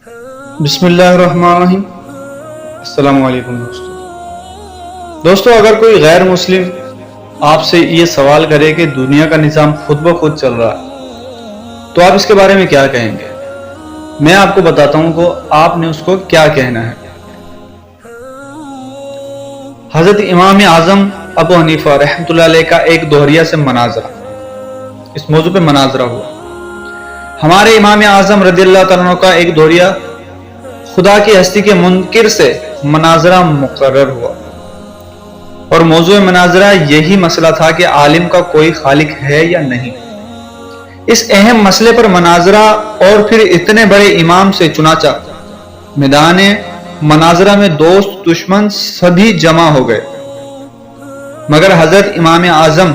بسم اللہ الرحمن الرحیم۔ السلام علیکم دوستو، اگر کوئی غیر مسلم آپ سے یہ سوال کرے کہ دنیا کا نظام خود بخود چل رہا ہے تو آپ اس کے بارے میں کیا کہیں گے؟ میں آپ کو بتاتا ہوں کہ آپ نے اس کو کیا کہنا ہے۔ حضرت امام اعظم ابو حنیفہ رحمۃ اللہ علیہ کا ایک دوہریہ سے مناظرہ، اس موضوع پہ مناظرہ ہوا۔ ہمارے امام اعظم رضی اللہ تعالیٰ عنہ کا ایک دوہریہ خدا کی ہستی کے منکر سے مناظرہ مقرر ہوا، اور موضوع مناظرہ یہی مسئلہ تھا کہ عالم کا کوئی خالق ہے یا نہیں۔ اس اہم مسئلے پر مناظرہ اور پھر اتنے بڑے امام سے چنانچہ میدان مناظرہ میں دوست دشمن سبھی جمع ہو گئے، مگر حضرت امام اعظم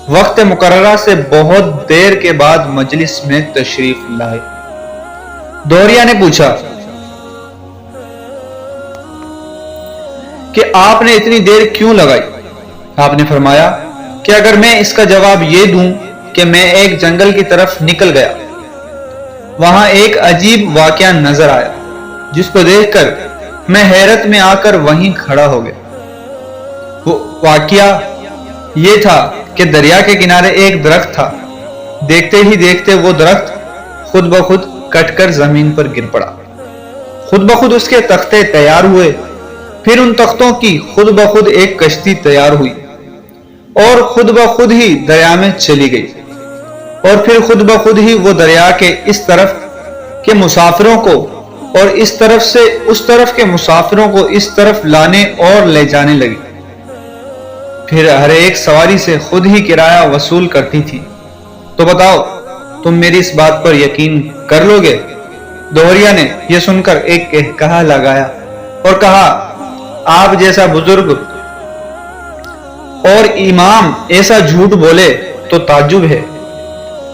وقت مقررہ سے بہت دیر کے بعد مجلس میں تشریف لائے۔ دوہریہ نے پوچھا کہ آپ نے اتنی دیر کیوں لگائی؟ آپ نے فرمایا کہ اگر میں اس کا جواب یہ دوں کہ میں ایک جنگل کی طرف نکل گیا، وہاں ایک عجیب واقعہ نظر آیا جس کو دیکھ کر میں حیرت میں آ کر وہیں کھڑا ہو گیا۔ وہ واقعہ یہ تھا کہ دریا کے کنارے ایک درخت تھا، دیکھتے ہی دیکھتے وہ درخت خود بخود کٹ کر زمین پر گر پڑا۔ خود بخود اس کے تختے تیار ہوئے، پھر ان تختوں کی خود بخود ایک کشتی تیار ہوئی اور خود بخود ہی دریا میں چلی گئی، اور پھر خود بخود ہی وہ دریا کے اس طرف کے مسافروں کو اور اس طرف سے اس طرف کے مسافروں کو اس طرف لانے اور لے جانے لگی، پھر ہر ایک سواری سے خود ہی کرایہ وصول کرتی تھی۔ تو بتاؤ تم میری اس بات پر یقین کر لو گے؟ دوہریہ نے یہ سن کر ایک کہا لگایا اور کہا، آپ جیسا بزرگ اور امام ایسا جھوٹ بولے تو تعجب ہے۔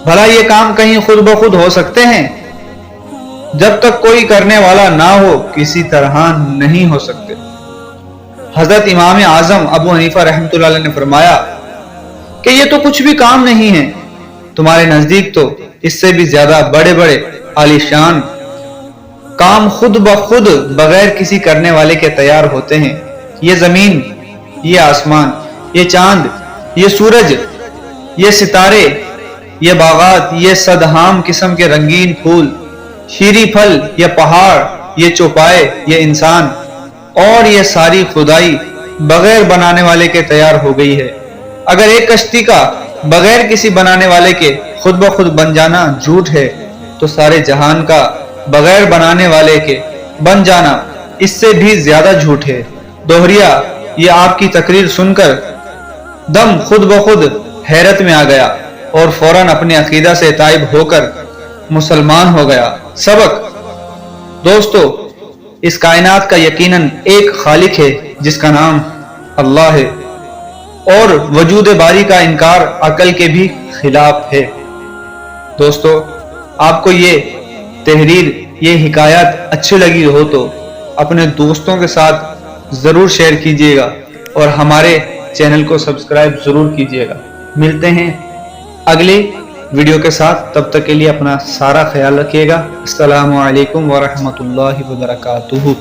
بھلا یہ کام کہیں خود بخود ہو سکتے ہیں؟ جب تک کوئی کرنے والا نہ ہو کسی طرح نہیں ہو سکتے۔ حضرت امام اعظم ابو حنیفہ رحمۃ اللہ علیہ نے فرمایا کہ یہ تو کچھ بھی کام نہیں ہے، تمہارے نزدیک تو اس سے بھی زیادہ بڑے بڑے عالی شان کام خود بخود بغیر کسی کرنے والے کے تیار ہوتے ہیں۔ یہ زمین، یہ آسمان، یہ چاند، یہ سورج، یہ ستارے، یہ باغات، یہ صدہام قسم کے رنگین پھول، شیریں پھل، یہ پہاڑ، یہ چوپائے، یہ انسان، اور یہ ساری خدائی بغیر بنانے والے کے تیار ہو گئی ہے۔ اگر ایک کشتی کا بغیر کسی بنانے والے کے خود بخود بن جانا جھوٹ ہے تو سارے جہان کا بغیر بنانے والے کے بن جانا اس سے بھی زیادہ جھوٹ ہے۔ دوہریہ یہ آپ کی تقریر سن کر دم خود بخود حیرت میں آ گیا اور فوراً اپنے عقیدہ سے تائب ہو کر مسلمان ہو گیا۔ سبق: دوستو، اس کائنات کا یقیناً ایک خالق ہے جس کا نام اللہ ہے، اور وجود باری کا انکار عقل کے بھی خلاف ہے۔ دوستو، آپ کو یہ تحریر، یہ حکایات اچھی لگی ہو تو اپنے دوستوں کے ساتھ ضرور شیئر کیجیے گا اور ہمارے چینل کو سبسکرائب ضرور کیجیے گا۔ ملتے ہیں اگلی ویڈیو کے ساتھ، تب تک کے لیے اپنا سارا خیال رکھیے گا۔ السلام علیکم ورحمۃ اللہ وبرکاتہ۔